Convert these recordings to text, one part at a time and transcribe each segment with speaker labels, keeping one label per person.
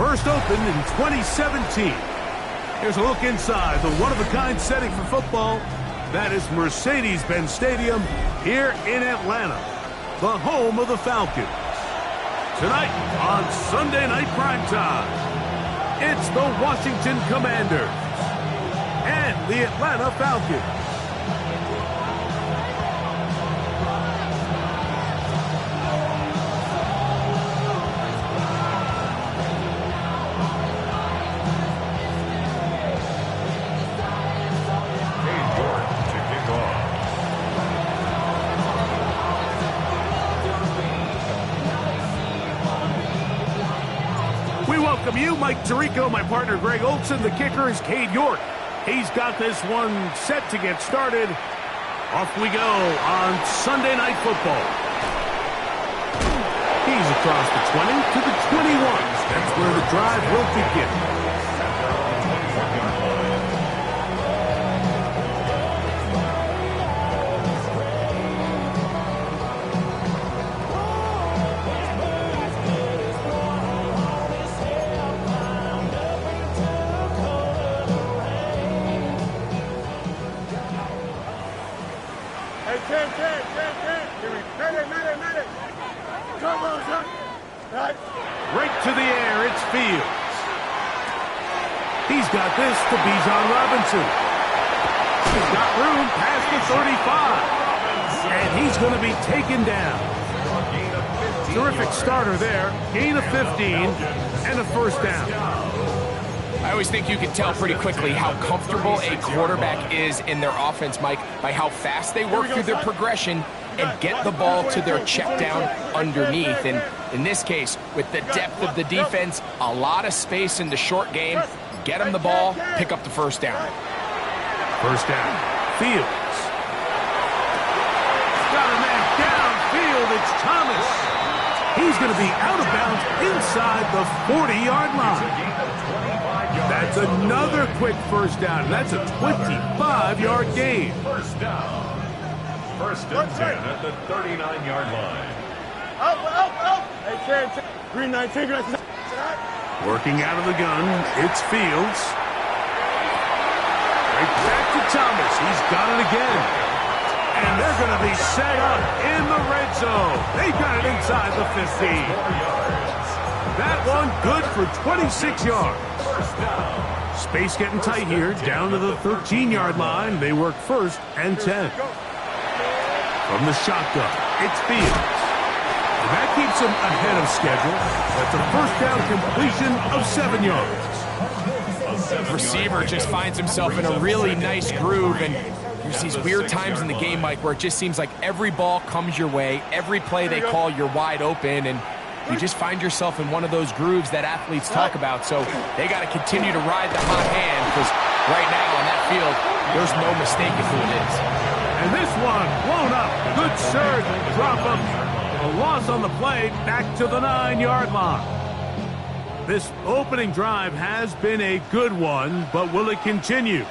Speaker 1: First opened in 2017. Here's a look inside the one-of-a-kind setting for football. That is Mercedes-Benz Stadium here in Atlanta, the home of the Falcons. Tonight on Sunday Night Primetime, it's the Washington Commanders and the Atlanta Falcons. Welcome you, Mike Tirico, my partner Greg Olson. The kicker is Cade York. He's got this one set to get started. Off we go on Sunday Night Football. He's across the 20 to the 21. That's where the drive will begin. Right to the air, it's Fields. He's got this to Bijan Robinson. He's got room past the 35. And he's going to be taken down. Terrific starter there. Gain of 15 and a first down.
Speaker 2: I always think you can tell pretty quickly how comfortable a quarterback is in their offense, Mike, by how fast they work through their progression and get the ball to their check down underneath. And in this case, with the depth of the defense, a lot of space in the short game, get them the ball, pick up the first down.
Speaker 1: First down, Fields. Got a man downfield, it's Thomas. He's going to be out of bounds inside the 40-yard line. That's another quick first down. That's a 25-yard gain.
Speaker 3: First down. First and 10 at the 39-yard line.
Speaker 4: Hey, green 19.
Speaker 1: Working out of the gun, it's Fields. Right back to Thomas. He's got it again. And they're going to be set up in the red zone. They got it inside the 15. That one good for 26 yards. Space getting tight here, down to the 13-yard line. They work first and 10. From the shotgun, it's Fields. And that keeps him ahead of schedule. That's a first down completion of 7 yards.
Speaker 2: The receiver just finds himself in a really nice groove, and there's these weird times in the game, Mike, where it just seems like every ball comes your way, every play they call, you're wide open, and you just find yourself in one of those grooves that athletes talk about. So they got to continue to ride the hot hand, because right now on that field, there's no mistaking who it is.
Speaker 1: And this one blown up. Good surge, drop him. A loss on the play, back to the 9-yard line. This opening drive has been a good one, but will it continue?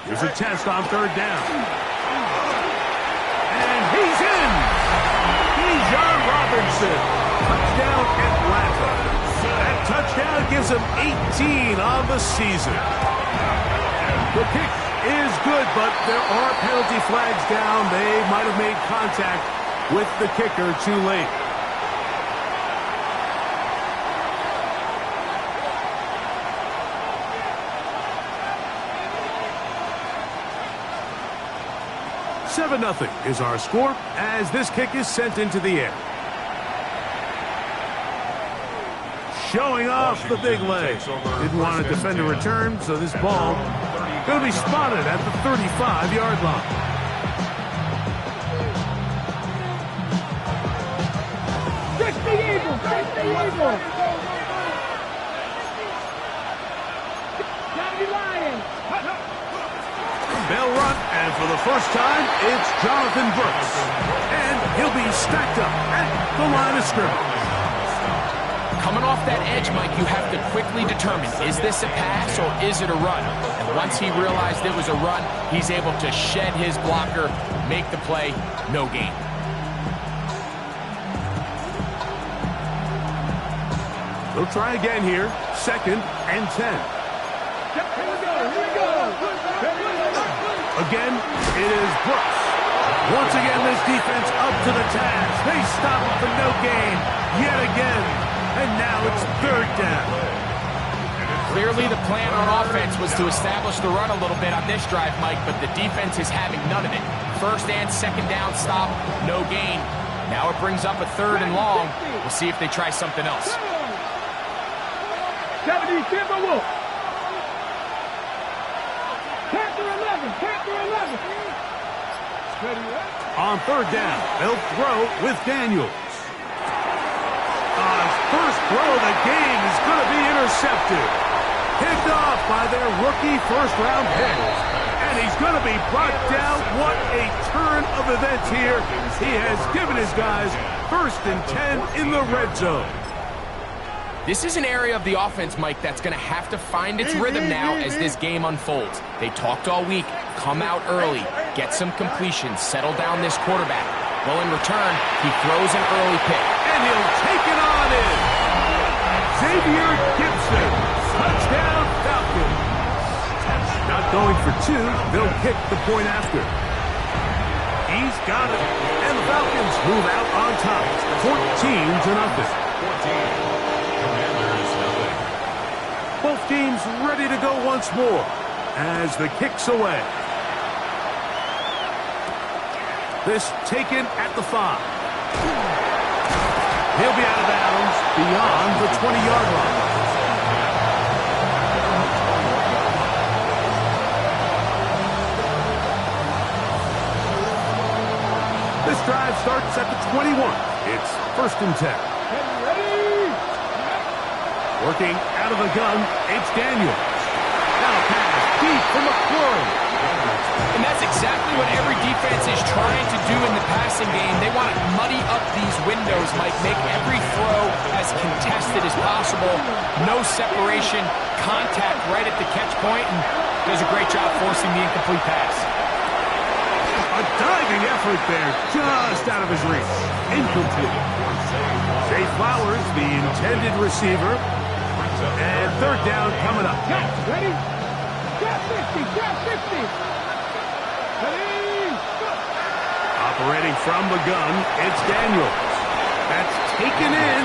Speaker 1: Here's a test on third down. And he's in! Bijan Robinson. Touchdown Atlanta. That touchdown gives him 18 on the season. The kick is good, but there are penalty flags down. They might have made contact with the kicker too late. Seven 0 is our score as this kick is sent into the air. Showing off the big leg. Didn't want to defend a return, so this ball going to be spotted at the 35-yard line.
Speaker 4: Catch the eagle! Catch the eagle! Johnny Lion!
Speaker 1: Bell run, and for the first time, it's Jonathan Brooks. And he'll be stacked up at the line of scrimmage.
Speaker 2: Coming off that edge, Mike, you have to quickly determine, is this a pass or is it a run? And once he realized it was a run, he's able to shed his blocker, make the play, no gain.
Speaker 1: The They'll try again here. 2nd and 10.
Speaker 4: Here we go.
Speaker 1: Again, it is Brooks. Once again, this defense up to the task. They stop it for no gain yet again. And now it's 3rd down.
Speaker 2: Clearly the plan on offense was to establish the run a little bit on this drive, Mike, but the defense is having none of it. 1st and 2nd down stop, no gain. Now it brings up a 3rd and long. We'll see if they try something else.
Speaker 4: 70, Timber Wolf. Panther 11, Panther 11.
Speaker 1: On 3rd down, they'll throw with Daniels. His first throw of the game is going to be intercepted. Picked off by their rookie first-round pick. And he's going to be brought down. What a turn of events here. He has given his guys 1st and 10 in the red zone.
Speaker 2: This is an area of the offense, Mike, that's going to have to find its rhythm now as this game unfolds. They talked all week. Come out early. Get some completions. Settle down this quarterback. Well, in return, he throws an early pick.
Speaker 1: And he'll take it on in. Xavier Gibson. Touchdown, Falcons. Not going for 2. They'll kick the point after. He's got it. And the Falcons move out on top. 14-0. Both teams ready to go once more as the kick's away. This taken at the 5. He'll be out of bounds beyond the 20-yard line. This drive starts at the 21. It's 1st and 10. Working out of the gun, it's Daniels. Now pass deep for McClure.
Speaker 2: And that's exactly what every defense is trying to do in the passing game. They want to muddy up these windows, Mike, make every throw as contested as possible. No separation, contact right at the catch point, and does a great job forcing the incomplete pass.
Speaker 1: A diving effort there, just out of his reach. Incomplete. Zay Flowers, the intended receiver. And 3rd down coming up.
Speaker 4: Ready? Got 50, got 50. Ready?
Speaker 1: Operating from the gun, it's Daniels. That's taken in.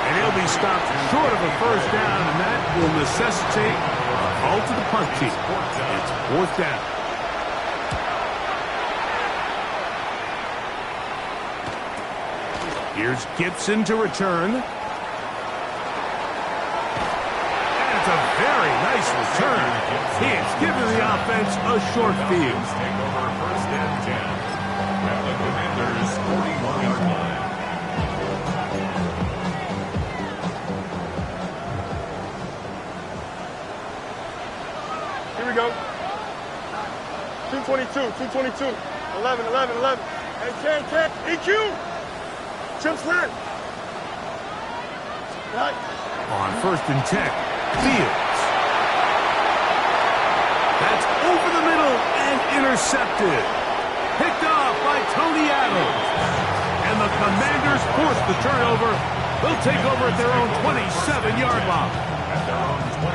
Speaker 1: And he'll be stopped short of a 1st down, and that will necessitate a call to the punt team. It's 4th down. Here's Gibson to return. A very nice return. He has given the offense a short field.
Speaker 3: Take over 1st and 10 at the Commanders' 41-yard line.
Speaker 5: Here we go. 222, 222, 11, 11, 11. Hey, can't. EQ. Chip slant. Right.
Speaker 1: On 1st and 10. Fields. That's over the middle and intercepted. Picked off by Tony Adams. And the Commanders force the turnover. They'll take over at their own 27-yard line.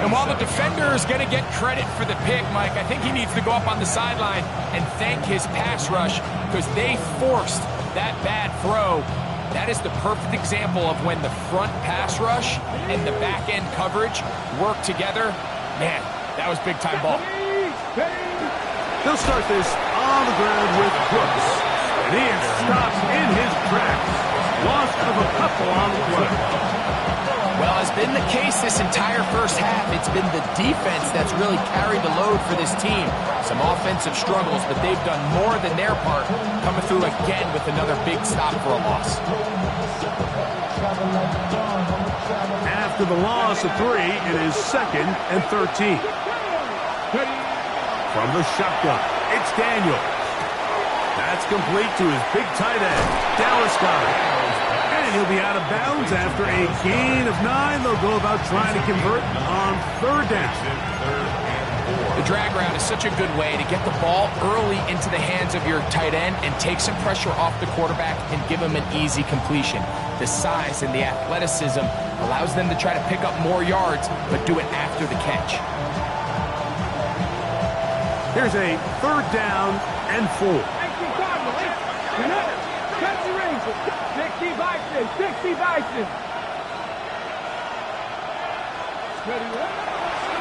Speaker 2: And while the defender is going to get credit for the pick, Mike, I think he needs to go up on the sideline and thank his pass rush because they forced that bad throw. That is the perfect example of when the front pass rush and the back-end coverage work together. Man, that was big-time ball.
Speaker 1: They'll start this on the ground with Brooks. And he is stopped in his tracks. Loss of a couple on the play.
Speaker 2: Well, as been the case this entire first half, it's been the defense that's really carried the load for this team. Some offensive struggles, but they've done more than their part, coming through again with another big stop for a loss.
Speaker 1: After the loss of 3, it is 2nd and 13. From the shotgun, it's Daniels. That's complete to his big tight end, Dallas Goedert. And he'll be out of bounds after a gain of 9. They'll go about trying to convert on 3rd down.
Speaker 2: The drag route is such a good way to get the ball early into the hands of your tight end and take some pressure off the quarterback and give him an easy completion. The size and the athleticism allows them to try to pick up more yards, but do it after the catch.
Speaker 1: Here's a 3rd down and 4.
Speaker 4: 60 Bison, 60 Bison.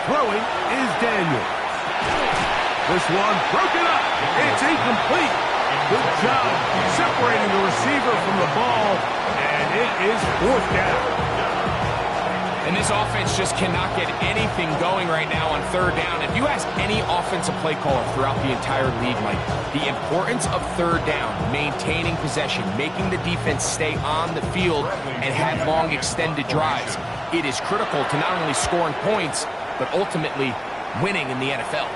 Speaker 1: Throwing is Daniel. This one broken up. It's incomplete. Good job separating the receiver from the ball, and it is 4th down.
Speaker 2: And this offense just cannot get anything going right now on 3rd down. If you ask any offensive play caller throughout the entire league, Mike, the importance of 3rd down, maintaining possession, making the defense stay on the field and have long extended drives, it is critical to not only scoring points, but ultimately winning in the NFL.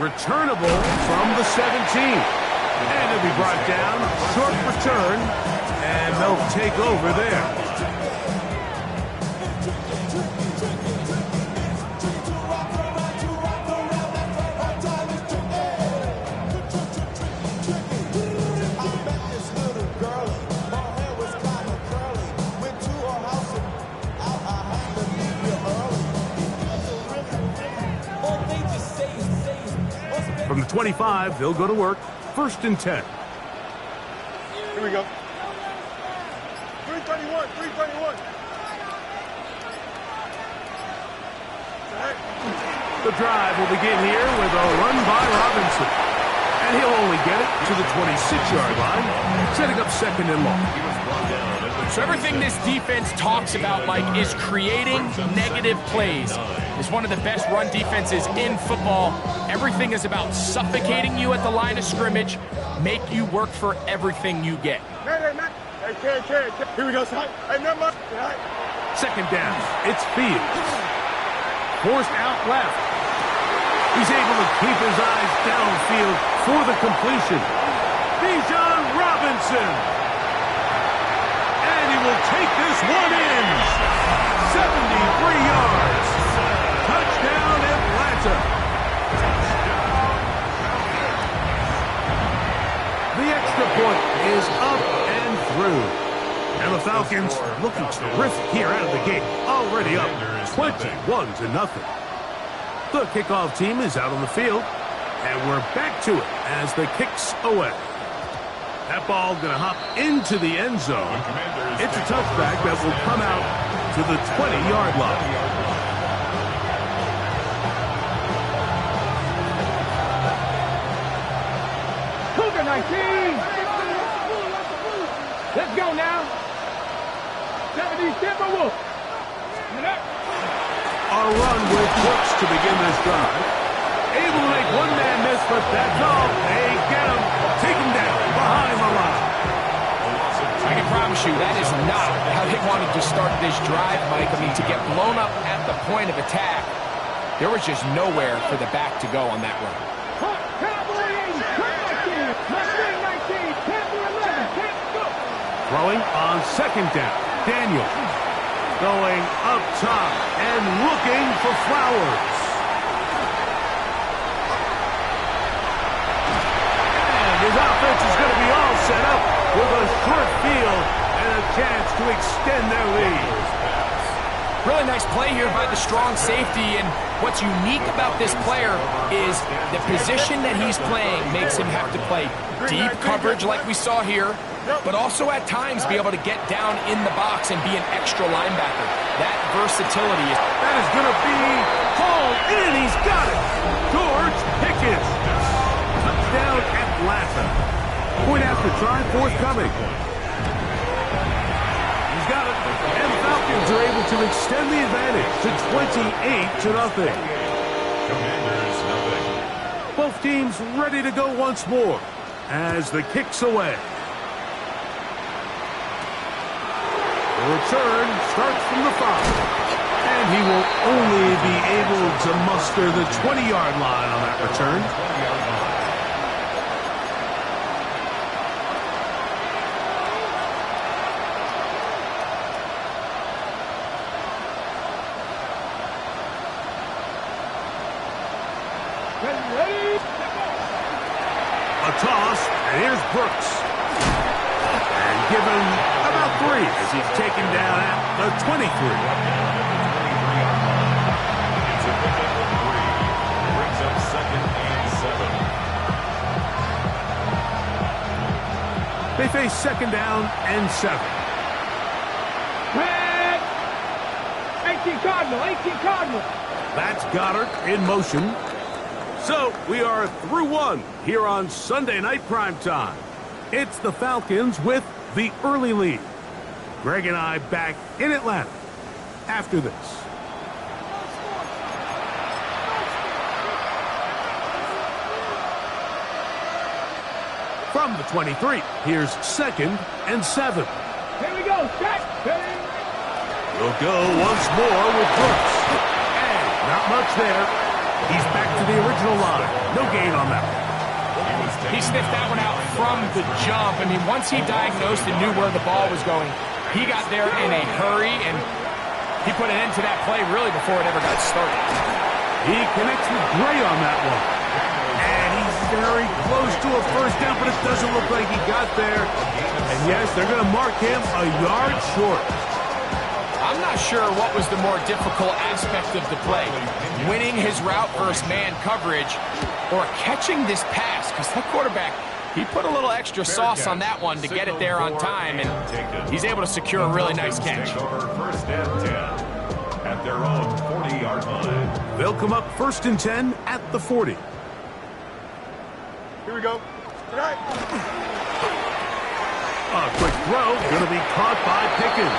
Speaker 1: Returnable from the 17. And it'll be brought down, short return, and they'll take over there. From the 25, they'll go to work. 1st and 10.
Speaker 5: Here we go. 331, 331.
Speaker 1: The drive will begin here with a run by Robinson. And he'll only get it to the 26-yard line, setting up 2nd and long.
Speaker 2: So everything this defense talks about, Mike, is creating negative plays. It's one of the best run defenses in football. Everything is about suffocating you at the line of scrimmage, make you work for everything you get.
Speaker 5: Hey, here we go, son. Hey, number.
Speaker 1: 2nd down. It's Fields. Forced out left. He's able to keep his eyes downfield for the completion. Bijan Robinson. And he will take this one in. 73 yards. Touchdown, Atlanta. The extra point is up and through. And the Falcons looking terrific here out of the gate. Already up 21-0. The kickoff team is out on the field. And we're back to it as the kick's away. That ball going to hop into the end zone. It's a touchback that will come out to the 20-yard line.
Speaker 4: Cougar 19. Let's go now. 70 Timberwolves.
Speaker 1: A run with Brooks to begin this drive. Able to make one man miss, but that's all. They get him. Take him down behind the line.
Speaker 2: I can promise you that is not how they wanted to start this drive, Mike. I mean, to get blown up at the point of attack, there was just nowhere for the back to go on that run.
Speaker 1: Throwing on 2nd down. Daniel going up top and looking for Flowers. And his offense is going to be all set up with a short field and a chance to extend their lead.
Speaker 2: Really nice play here by the strong safety, and what's unique about this player is the position that he's playing makes him have to play deep coverage like we saw here, but also at times be able to get down in the box and be an extra linebacker. That versatility is...
Speaker 1: That is going to be hauled in. He's got it. George Pickens. Touchdown Atlanta. Point after try, forthcoming. He's got it. And the Falcons are able to extend the advantage to 28-0. Both teams ready to go once more as the kick's away. The return starts from the 5. And he will only be able to muster the 20-yard line on that return. A toss, and here's Brooks. And given about 3 as he's taken down at the 23.
Speaker 3: It's a pickup of 3. Brings up 2nd and 7.
Speaker 1: They face 2nd down and 7.
Speaker 4: Red. 18 Cardinal, 18 Cardinal.
Speaker 1: That's Goddard in motion. So we are through 1 here on Sunday Night Primetime. It's the Falcons with the early lead. Greg and I back in Atlanta after this. From the 23, here's 2nd and 7.
Speaker 4: Here we go, set.
Speaker 1: We'll go once more with Brooks. And not much there. He's back to the original line. No gain on that one.
Speaker 2: He sniffed that one out from the jump. I mean, once he diagnosed and knew where the ball was going, he got there in a hurry, and he put an end to that play really before it ever got started.
Speaker 1: He connects with Gray on that one. And he's very close to a first down, but it doesn't look like he got there. And yes, they're going to mark him a yard short.
Speaker 2: I'm not sure what was the more difficult aspect of the play, winning his route versus man coverage or catching this pass, because that quarterback, he put a little extra sauce on that one to get it there on time, and he's able to secure a really nice catch.
Speaker 3: Over 1st and 10 at their own 40-yard line.
Speaker 1: They'll come up 1st and 10 at the 40.
Speaker 5: Here we go. Right.
Speaker 1: A quick throw, going to be caught by Pickens.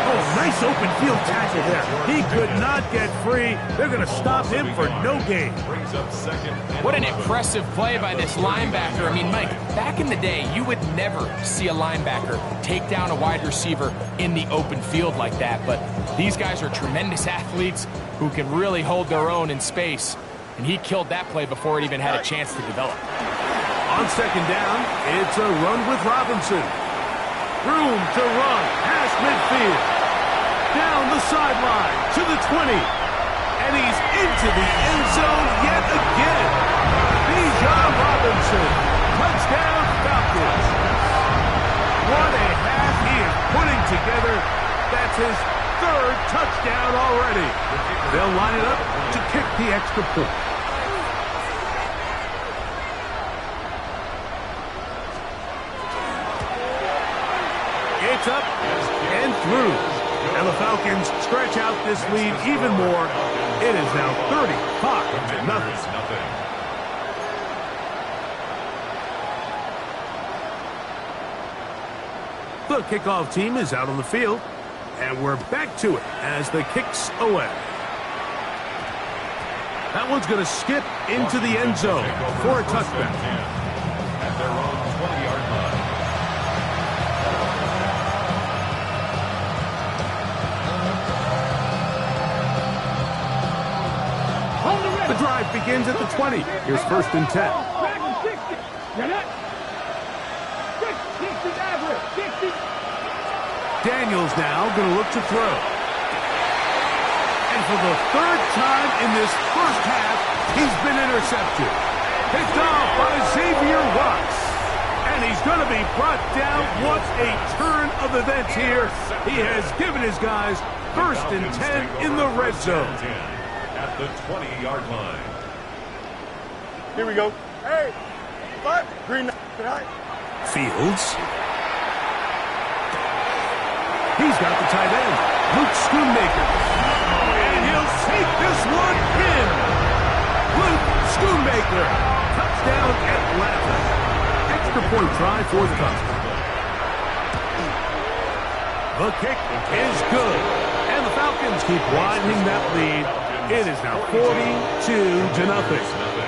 Speaker 1: Oh, nice open field tackle there. He could not get free. They're going to stop him for no gain.
Speaker 3: Brings up 2nd.
Speaker 2: What an impressive play by this linebacker. I mean, Mike, back in the day, you would never see a linebacker take down a wide receiver in the open field like that. But these guys are tremendous athletes who can really hold their own in space. And he killed that play before it even had a chance to develop.
Speaker 1: On 2nd down, it's a run with Robinson. Room to run past midfield. Down the sideline to the 20. And he's into the end zone yet again. Bijan Robinson. Touchdown Falcons. What a half he is putting together. That's his 3rd touchdown already. They'll line it up to kick the extra point. It's up and through. And the Falcons stretch out this lead even more. It is now 35-0. The kickoff team is out on the field. And we're back to it as the kick's away. That one's going to skip into the end zone for a touchback.
Speaker 3: At their own 20-yard line.
Speaker 1: The drive begins at the 20. Here's 1st and 10. Daniels now going to look to throw. And for the 3rd time in this first half, he's been intercepted. Picked off by Xavier Watts. And he's going to be brought down. What a turn of events here. He has given his guys 1st and 10 in the red zone.
Speaker 3: At the 20-yard line.
Speaker 5: Here we go. Hey, what? Green.
Speaker 1: Fields. He's got the tight end, Luke Schoonmaker. And he'll take this one in. Luke Schoonmaker. Touchdown Atlanta. Extra point try for the touchdown. The kick is good. And the Falcons keep widening that lead. It is now 42-0.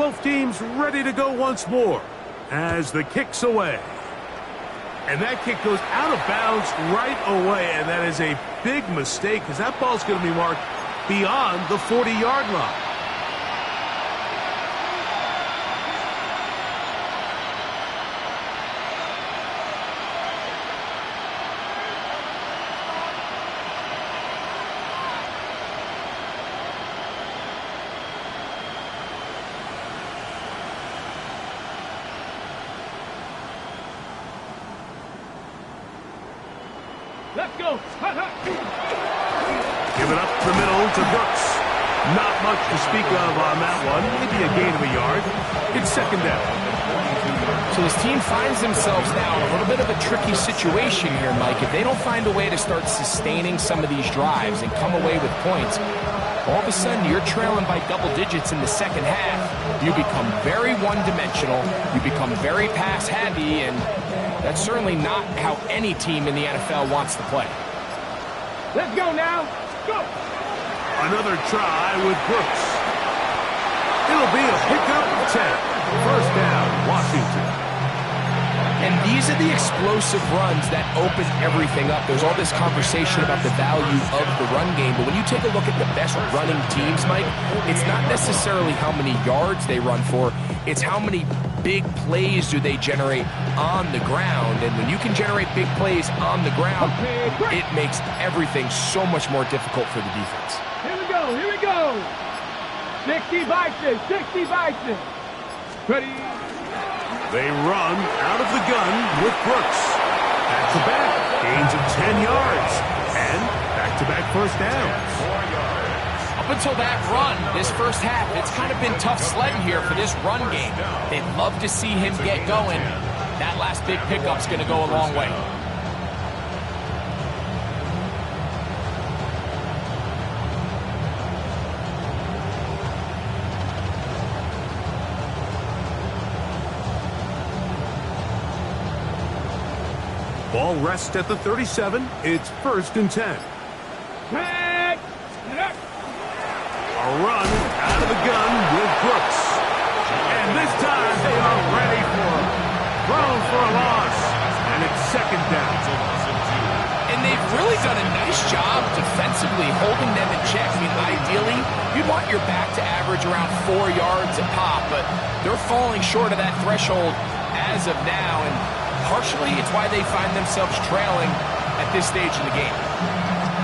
Speaker 1: Both teams ready to go once more as the kick's away. And that kick goes out of bounds right away, and that is a big mistake because that ball's going to be marked beyond the 40-yard line.
Speaker 4: Let's go.
Speaker 1: Give it up the middle to Brooks. Not much to speak of on that one. Maybe a gain of a yard. It's second down.
Speaker 2: So this team finds themselves now in a little bit of a tricky situation here, Mike. If they don't find a way to start sustaining some of these drives and come away with points, all of a sudden you're trailing by double digits in the second half. You become very one-dimensional. You become very pass-heavy, and that's certainly not how any team in the NFL wants to play.
Speaker 4: Let's go now. Go.
Speaker 1: Another try with Brooks. It'll be a pickup of 10. First down, Washington.
Speaker 2: And these are the explosive runs that open everything up. There's all this conversation about the value of the run game, but when you take a look at the best running teams, Mike, it's not necessarily how many yards they run for, it's how many big plays do they generate on the ground. And when you can generate big plays on the ground, it makes everything so much more difficult for the defense.
Speaker 4: Here we go. Here we go. 60 Bison. 60 Bison. Ready.
Speaker 1: They run out of the gun with Brooks. Back-to-back, gains of 10 yards, and back-to-back first downs.
Speaker 2: Up until that run, this first half, it's kind of been tough sledding here for this run game. They'd love to see him get going. That last big pickup's going to go a long way.
Speaker 1: Ball rests at the 37. It's first and 10.
Speaker 4: Back.
Speaker 1: A run out of the gun with Brooks. And this time they are ready for him. Thrown for a loss. And it's second down.
Speaker 2: And they've really done a nice job defensively holding them in check. I mean, ideally, you'd want your back to average around 4 yards a pop, but they're falling short of that threshold as of now. And partially, it's why they find themselves trailing at this stage in the game.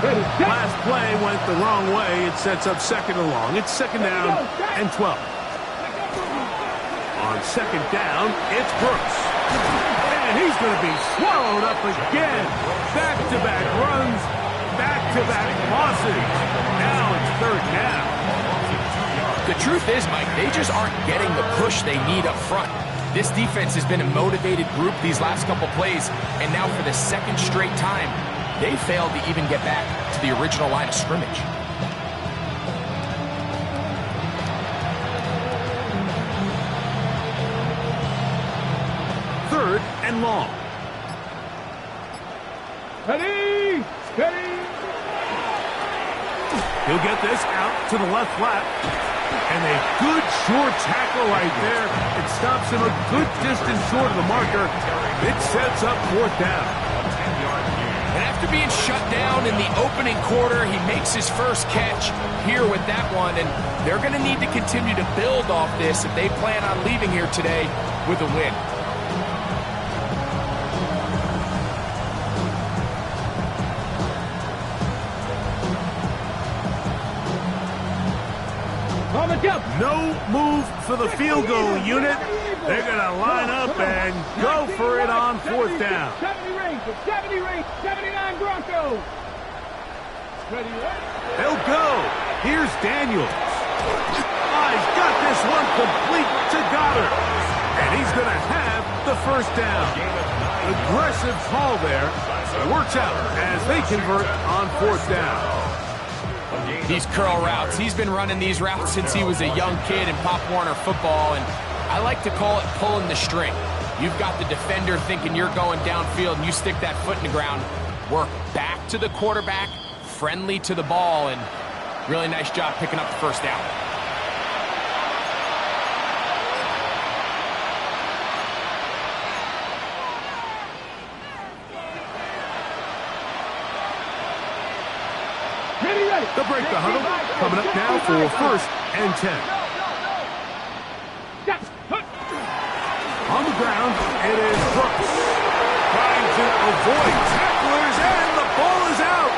Speaker 1: Last play went the wrong way. It sets up second and long. It's second down and 12. On second down, it's Brooks. And he's going to be swallowed up again. Back-to-back runs, back-to-back losses. Now it's third down.
Speaker 2: The truth is, Mike, they just aren't getting the push they need up front. This defense has been a motivated group these last couple plays, and now for the second straight time, they failed to even get back to the original line of scrimmage.
Speaker 1: Third and long.
Speaker 4: Ready. Ready.
Speaker 1: He'll get this out to the left flat. And a good short tackle right there. It stops him a good distance short of the marker. It sets up fourth down.
Speaker 2: And after being shut down in the opening quarter, he makes his first catch here with that one. And they're going to need to continue to build off this if they plan on leaving here today with a win.
Speaker 1: No move for the field goal unit. They're going to line up and go for it on fourth down.
Speaker 4: 70 Rangers, 79 Broncos. Ready,
Speaker 1: They'll go. Here's Daniels. He's got this one complete to Goddard. And he's going to have the first down. Aggressive call there. It works out as they convert on fourth down.
Speaker 2: These curl routes, he's been running these routes since he was a young kid in Pop Warner football, and I like to call it pulling the string. You've got the defender thinking you're going downfield, and you stick that foot in the ground, work back to the quarterback, friendly to the ball, and really nice job picking up the first down.
Speaker 1: They'll break the huddle. Coming up now for 1st and 10. On the ground, it is Brooks. Trying to avoid tacklers, and the ball is out.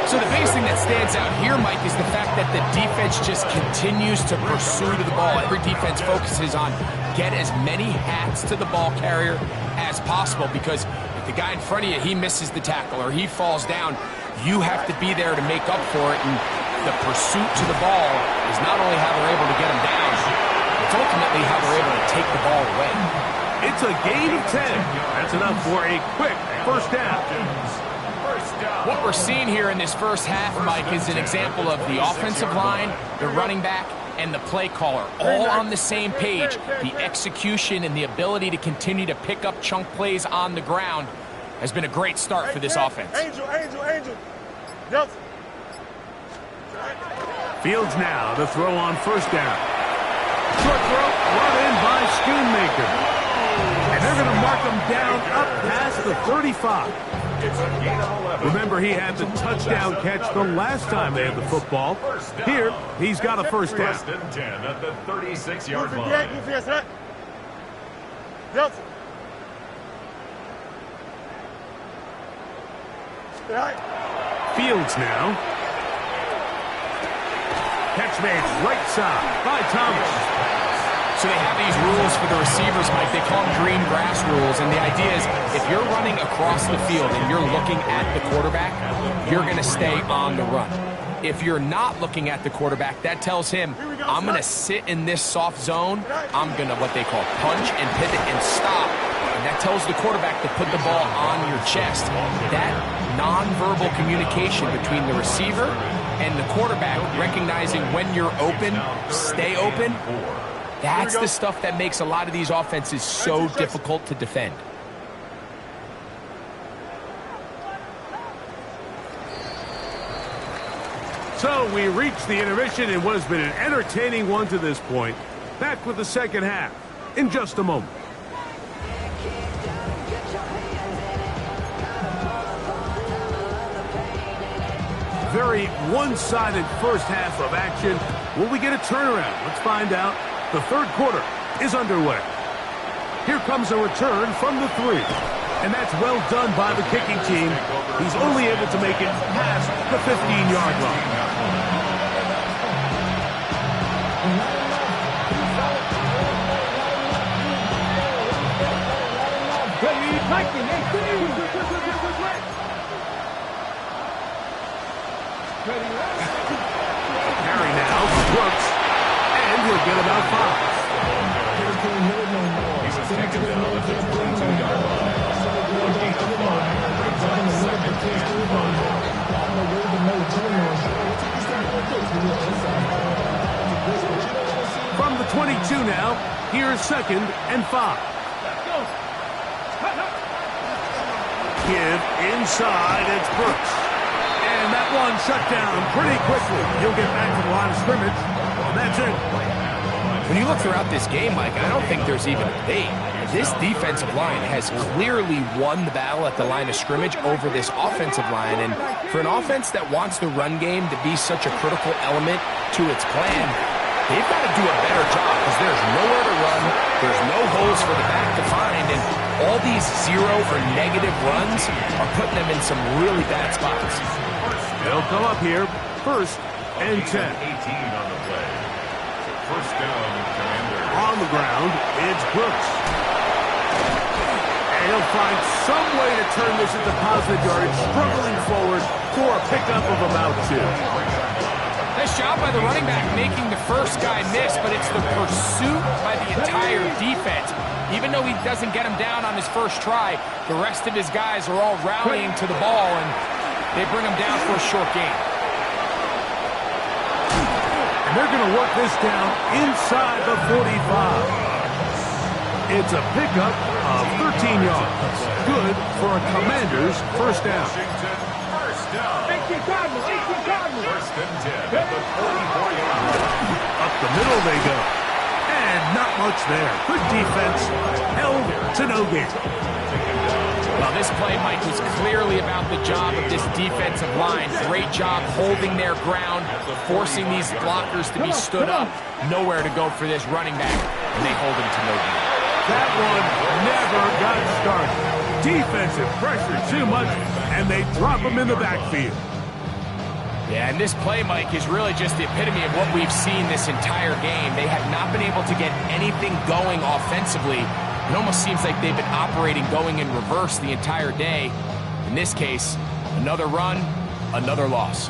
Speaker 2: So the biggest thing that stands out here, Mike, is the fact that the defense just continues to pursue to the ball. Every defense focuses on get as many hats to the ball carrier as possible, because if the guy in front of you, he misses the tackle or he falls down, you have to be there to make up for it. And the pursuit to the ball is not only how they're able to get him down, it's ultimately how they're able to take the ball away.
Speaker 1: It's a gain of 10. That's enough for a quick 1st down.
Speaker 2: What we're seeing here in this first half, Mike, is an example of the offensive line, the running back, and the play caller all on the same page. The execution and the ability to continue to pick up chunk plays on the ground has been a great start for this offense.
Speaker 5: Angel. Delta.
Speaker 1: Fields now to throw on 1st down. Short throw brought in by Schoonmaker. And they're going to mark him down up past the 35.
Speaker 3: It's a gain of 11.
Speaker 1: Remember, he had the touchdown catch the last time they had the football. Here, he's got a 1st down.
Speaker 3: 1st and 10 at the 36-yard line.
Speaker 5: Delta.
Speaker 1: Fields now. Catch made right side by Thomas.
Speaker 2: So they have these rules for the receivers, Mike. They call them green grass rules. And the idea is if you're running across the field and you're looking at the quarterback, you're going to stay on the run. If you're not looking at the quarterback, that tells him, I'm going to sit in this soft zone. I'm going to what they call punch and pivot and stop. And that tells the quarterback to put the ball on your chest. That nonverbal communication between the receiver and the quarterback, recognizing when you're open, stay open, that's the stuff that makes a lot of these offenses so difficult to defend.
Speaker 1: So we reach the intermission in what has been an entertaining one to this point. Back with the 2nd half in just a moment. Very one-sided first half of action. Will we get a turnaround? Let's find out. The 3rd quarter is underway. Here comes a return from the 3. And that's well done by the kicking team. He's only able to make it past the 15-yard line. Carry now for Brooks. And he'll get about 5.
Speaker 3: He was taken down at the 22-yard line. A gain of 5 brings up 2nd and 5.
Speaker 1: From the 22 now, here's 2nd and 5. Give inside, it's Brooks. And that one shut down pretty quickly. He'll get back to the line of scrimmage. And that's it.
Speaker 2: When you look throughout this game, Mike, I don't think there's even a debate. This defensive line has clearly won the battle at the line of scrimmage over this offensive line. And for an offense that wants the run game to be such a critical element to its plan, they've got to do a better job because there's nowhere to run. There's no holes for the back to find. And all these zero or negative runs are putting them in some really bad spots.
Speaker 1: They'll come up here, 1st and 10.
Speaker 3: 18 on the play. 1st down, Commanders.
Speaker 1: On the ground, it's Brooks. And he'll find some way to turn this into positive yardage, struggling forward for a pickup of about 2.
Speaker 2: Nice job by the running back making the first guy miss, but it's the pursuit by the entire defense. Even though he doesn't get him down on his first try, the rest of his guys are all rallying to the ball, and they bring him down for a short gain.
Speaker 1: And they're going to work this down inside the 45. It's a pickup of 13 yards. Good for a Commanders' 1st down.
Speaker 3: Washington, 1st down.
Speaker 4: 18 Cardinals. 18 Cardinals.
Speaker 3: 1st and 10 at the 44-yard line.
Speaker 1: Up the middle they go. And not much there. Good defense. Held to no gain.
Speaker 2: Well, this play, Mike, was clearly about the job of this defensive line. Great job holding their ground, forcing these blockers to be stood up. Nowhere to go for this running back, and they hold him to no gain.
Speaker 1: That one never got started. Defensive pressure too much, and they drop him in the backfield.
Speaker 2: Yeah, and this play, Mike, is really just the epitome of what we've seen this entire game. They have not been able to get anything going offensively. It almost seems like they've been operating going in reverse the entire day. In this case, another run, another loss.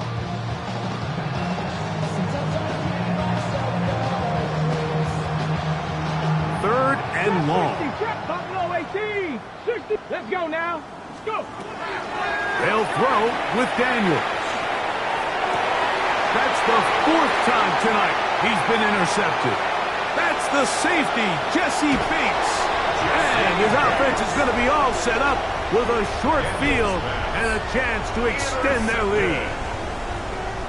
Speaker 1: Third and long.
Speaker 4: 18, 60. Let's go now. Let's go.
Speaker 1: They'll throw with Daniels. That's the fourth time tonight he's been intercepted. That's the safety, Jesse Bates. And his offense is going to be all set up with a short field and a chance to extend their lead.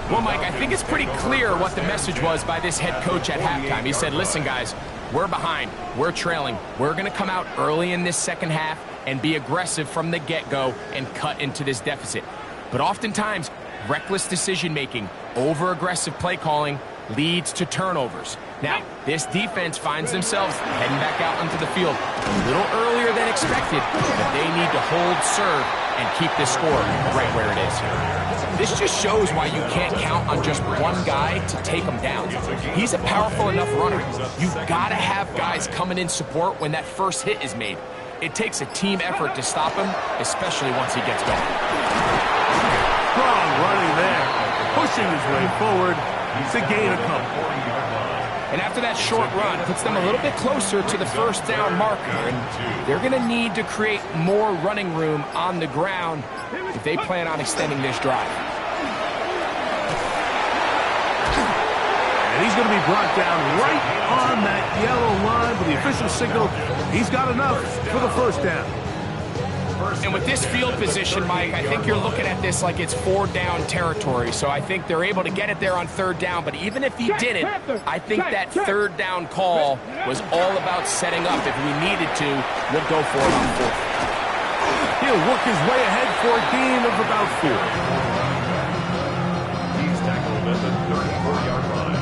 Speaker 2: Well, Mike, I think it's pretty clear what the message was by this head coach at halftime. He said, listen, guys, we're behind. We're trailing. We're going to come out early in this second half and be aggressive from the get-go and cut into this deficit. But oftentimes, reckless decision-making, over-aggressive play calling leads to turnovers. Now, this defense finds themselves heading back out onto the field a little earlier than expected, but they need to hold serve and keep this score right where it is. This just shows why you can't count on just one guy to take him down. He's a powerful enough runner. You've got to have guys coming in support when that first hit is made. It takes a team effort to stop him, especially once he gets going.
Speaker 1: Strong running there, pushing his way forward to gain a couple.
Speaker 2: And after that short run, puts them a little bit closer to the first down marker. And they're going to need to create more running room on the ground if they plan on extending this drive.
Speaker 1: And he's going to be brought down right on that yellow line with the official signal. He's got enough for the first down.
Speaker 2: And with this field position, Mike, I think you're looking at this like it's 4-down territory. So I think they're able to get it there on third down. But even if he didn't, I think that third down call was all about setting up. If we needed to, we'll go for it on fourth.
Speaker 1: He'll work his way ahead for a gain of about 4.
Speaker 3: He's tackled at the 34-yard line.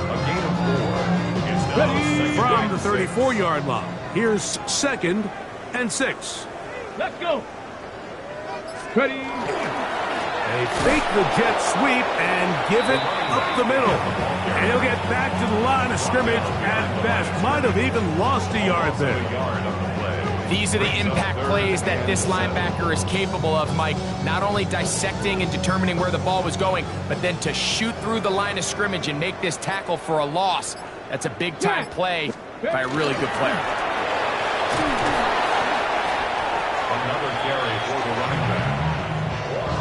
Speaker 3: A gain of 4 is now
Speaker 1: From the 34-yard line, here's 2nd and 6.
Speaker 4: Let's go. Ready.
Speaker 1: They fake the jet sweep and give it up the middle. And he'll get back to the line of scrimmage at best. Might have even lost a yard there.
Speaker 2: These are the impact plays that this linebacker is capable of, Mike. Not only dissecting and determining where the ball was going, but then to shoot through the line of scrimmage and make this tackle for a loss. That's a big-time play by a really good player.
Speaker 3: Another carry for the running back.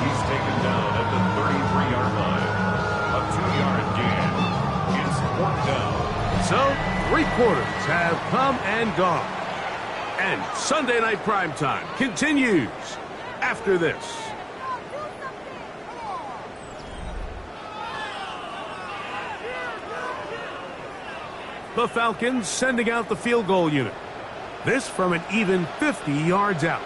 Speaker 3: He's taken down at the 33-yard line. A 2-yard gain. It's 4th down.
Speaker 1: So, 3 quarters have come and gone. And Sunday Night Primetime continues after this. The Falcons sending out the field goal unit. This from an even 50 yards out.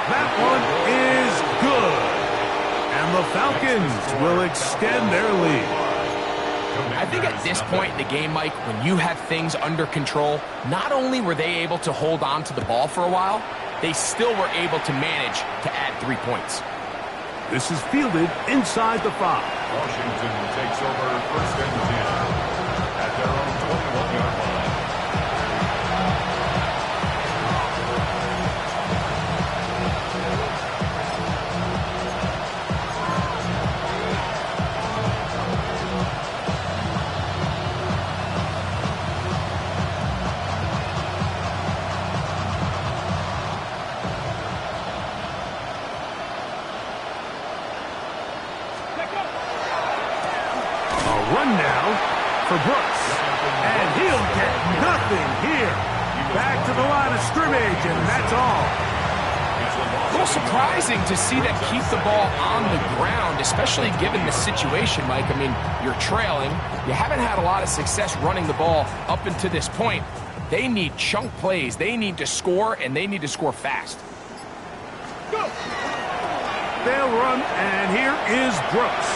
Speaker 1: That one is good. And the Falcons will extend their lead.
Speaker 2: I think at this point in the game, Mike, when you have things under control, not only were they able to hold on to the ball for a while, they still were able to manage to add 3 points.
Speaker 1: This is fielded inside the 5.
Speaker 3: Washington takes over 1st and 10 at their own 21-yard line.
Speaker 1: Run now for Brooks. And he'll get nothing here. Back to the line of scrimmage, and that's all.
Speaker 2: A little surprising to see them keep the ball on the ground, especially given the situation, Mike. I mean, you're trailing. You haven't had a lot of success running the ball up until this point. They need chunk plays. They need to score, and they need to score fast.
Speaker 1: Go. They'll run, and here is Brooks.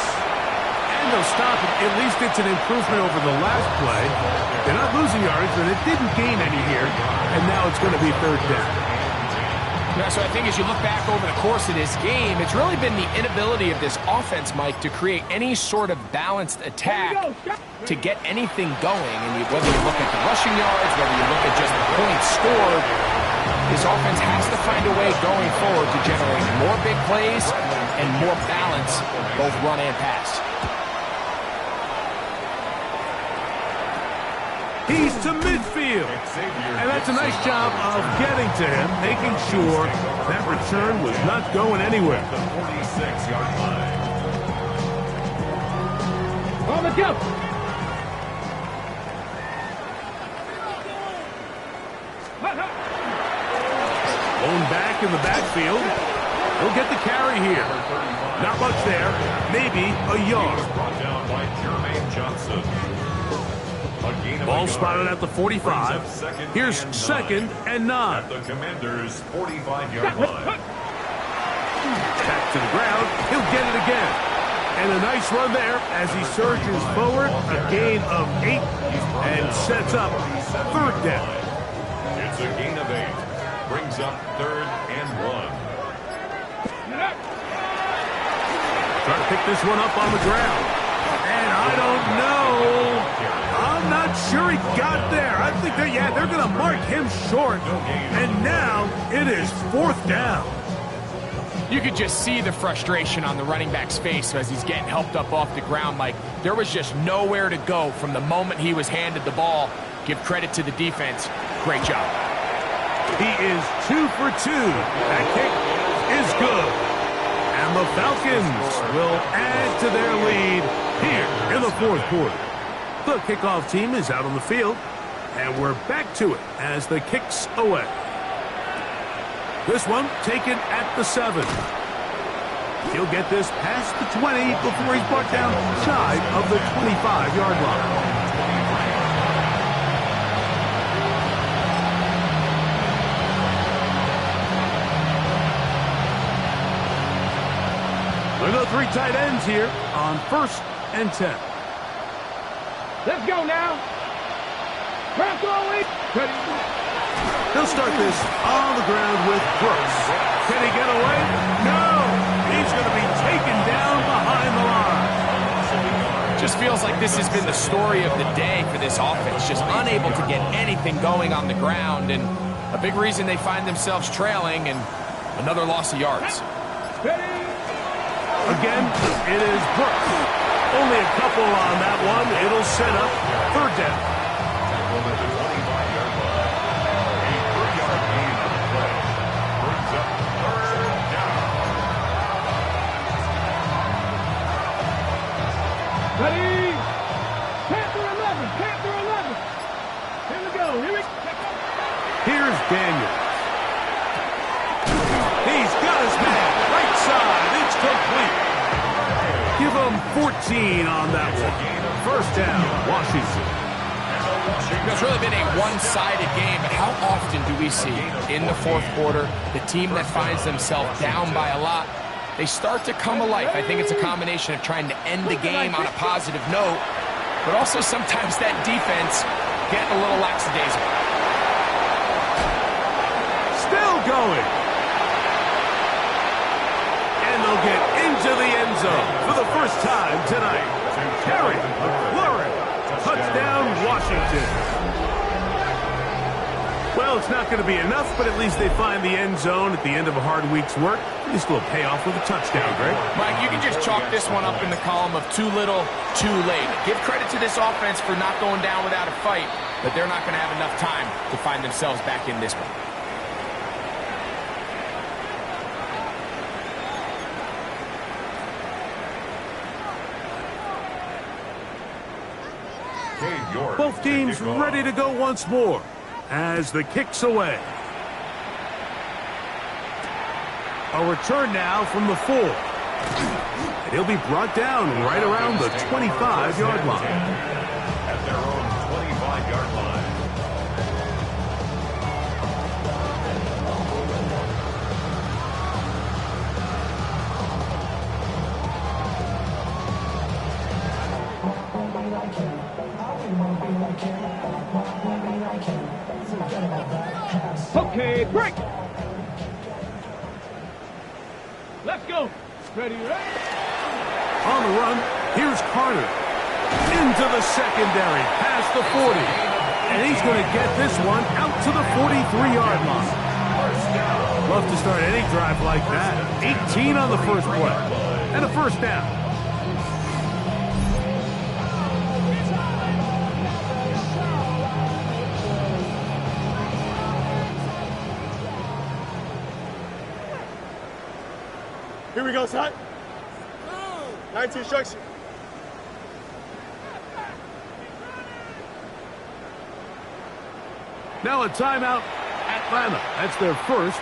Speaker 1: And they'll stop it. At least it's an improvement over the last play. They're not losing yards, and it didn't gain any here. And now it's going to be third down.
Speaker 2: Yeah, so I think as you look back over the course of this game, it's really been the inability of this offense, Mike, to create any sort of balanced attack to get anything going. And whether you look at the rushing yards, whether you look at just the points scored, this offense has to find a way going forward to generate more big plays and more balance, both run and pass.
Speaker 1: He's to midfield. And that's a nice job of getting to him, making sure that return was not going anywhere.
Speaker 3: The 46-yard line.
Speaker 4: On the jump.
Speaker 1: Going back in the backfield. He'll get the carry here. Not much there. Maybe a yard.
Speaker 3: Brought down by Jermaine Johnson.
Speaker 1: Ball spotted at the 45. Here's second and 9.
Speaker 3: At the Commanders' 45-yard line.
Speaker 1: Back to the ground. He'll get it again. And a nice run there as he surges forward. A gain of 8 and sets up third down.
Speaker 3: It's a gain of 8. Brings up third and 1.
Speaker 1: Trying to pick this one up on the ground. And I don't know. I'm not sure he got there. I think they're going to mark him short. And now it is fourth down.
Speaker 2: You could just see the frustration on the running back's face as he's getting helped up off the ground, Mike. There was just nowhere to go from the moment he was handed the ball. Give credit to the defense. Great job.
Speaker 1: He is 2 for 2. That kick is good. And the Falcons will add to their lead here in the fourth quarter. The kickoff team is out on the field, and we're back to it as the kick's away. This one taken at the 7. He'll get this past the 20 before he's brought down side of the 25-yard line. We'll go 3 tight ends here on 1st and 10.
Speaker 4: Let's go now. Press away.
Speaker 1: He'll start this on the ground with Brooks. Can he get away? No! He's going to be taken down behind the line.
Speaker 2: Just feels like this has been the story of the day for this offense. Just unable to get anything going on the ground. And a big reason they find themselves trailing and another loss of yards.
Speaker 1: Again, it is Brooks. Only a couple on that one. It'll set up third down.
Speaker 3: At the 25-yard line. A 3-yard gain on the play. Brings up third down.
Speaker 4: Ready? Panther 11. Panther 11. Here we go. Here we go.
Speaker 1: Here's Daniels. He's got his man. Right side. It's complete. Give him 14 on that one. First down, Washington.
Speaker 2: It's really been a one-sided game, but how often do we see in the fourth quarter the team that finds themselves down by a lot, they start to come alive? I think it's a combination of trying to end the game on a positive note, but also sometimes that defense getting a little lackadaisical.
Speaker 1: Still going. And they'll get into the end zone for the first time tonight. Terry McLaurin, touchdown Washington. Well, it's not going to be enough, but at least they find the end zone at the end of a hard week's work. At least will pay off with a touchdown, Greg.
Speaker 2: Mike, you can just chalk this one up in the column of too little, too late. Give credit to this offense for not going down without a fight, but they're not going to have enough time to find themselves back in this one.
Speaker 1: Both teams ready to go once more as the kick's away. A return now from the 4. And he'll be brought down right around the 25-yard line.
Speaker 3: At their own 25-yard line.
Speaker 4: Okay, break. Let's go. Ready, ready.
Speaker 1: On the run, here's Carter. Into the secondary, past the 40. And he's going to get this one out to the 43-yard line. Love to start any drive like that. 18 on the first play. And a first down.
Speaker 5: Here we go, son. 19 instruction.
Speaker 1: Now a timeout, Atlanta. That's their first.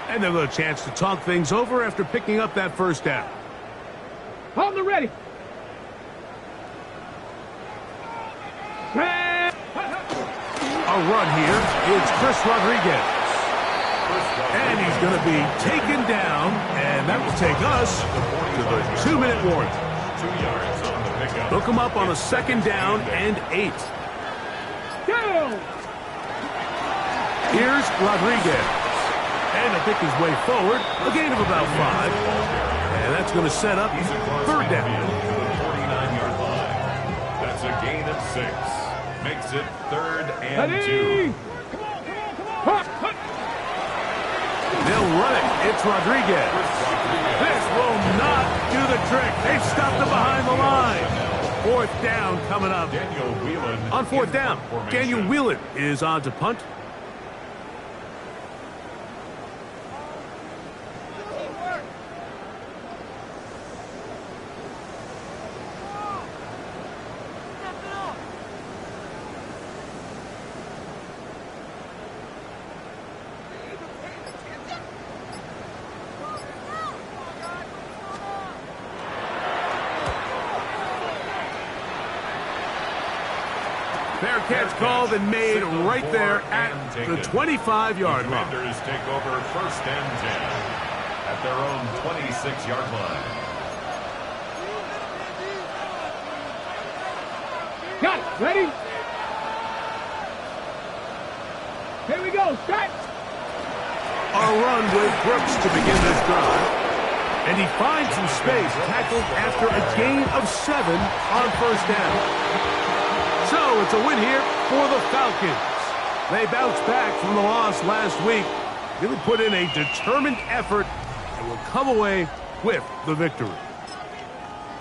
Speaker 1: And they'll get a chance to talk things over after picking up that first down.
Speaker 4: On the ready.
Speaker 1: A run here. It's Chris Rodriguez. And he's going to be taken down, and that will take us to the 2-minute warning.
Speaker 3: 2 yards on the pickup.
Speaker 1: Look him up on a second down and 8.
Speaker 4: Down.
Speaker 1: Here's Rodriguez. And he'll pick his way forward, a gain of about 5. And that's going to set up third down.
Speaker 3: To the 49-yard line. That's a gain of 6. Makes it 3rd and 2.
Speaker 1: They'll run it. It's Rodriguez. This will not do the trick. They've stopped him behind the line. Fourth down coming up.
Speaker 3: Daniel Whelan.
Speaker 1: On fourth down, Daniel Whelan is on to punt. Fair catch called and made right there at the 25-yard line.
Speaker 3: Commanders take over 1st and 10 at their own 26-yard line.
Speaker 4: Got it. Ready? Here we go. Start.
Speaker 1: A run with Brooks to begin this drive. And he finds some space, tackled after a gain of 7 on first down. So it's a win here for the Falcons. They bounced back from the loss last week, really put in a determined effort, and will come away with the victory.